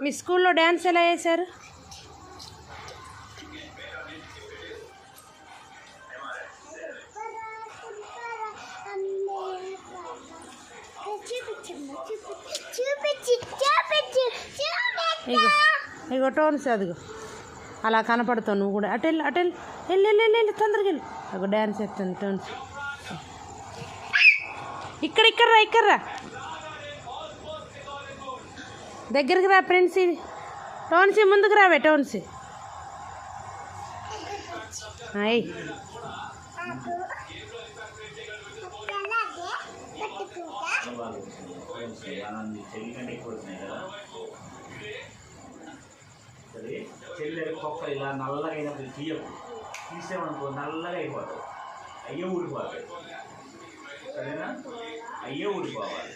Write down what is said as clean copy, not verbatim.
మీ స్కూల్లో డ్యాన్స్ ఎలా చేశారు? ఇగో టోన్స్ అదిగో అలా కనపడతావు నువ్వు కూడా. అటు వెళ్ళి వెళ్ళి తొందరగా వెళ్ళి. అగో డ్యాన్స్ వేస్తుంది టోన్స్. ఇక్కడ రా దగ్గరికి రా ఫ్రెండ్స్. టోన్సీ ముందుకు రావే టోన్సీ. అయ్యి చెల్లె కుక్క ఇలా నల్లగా అయినప్పుడు తీసేమనుకో నల్లగా అయిపోతాయి. అయ్యే ఊడిపోతాయి. సరేనా? అయ్యే ఊడిపోవాలి.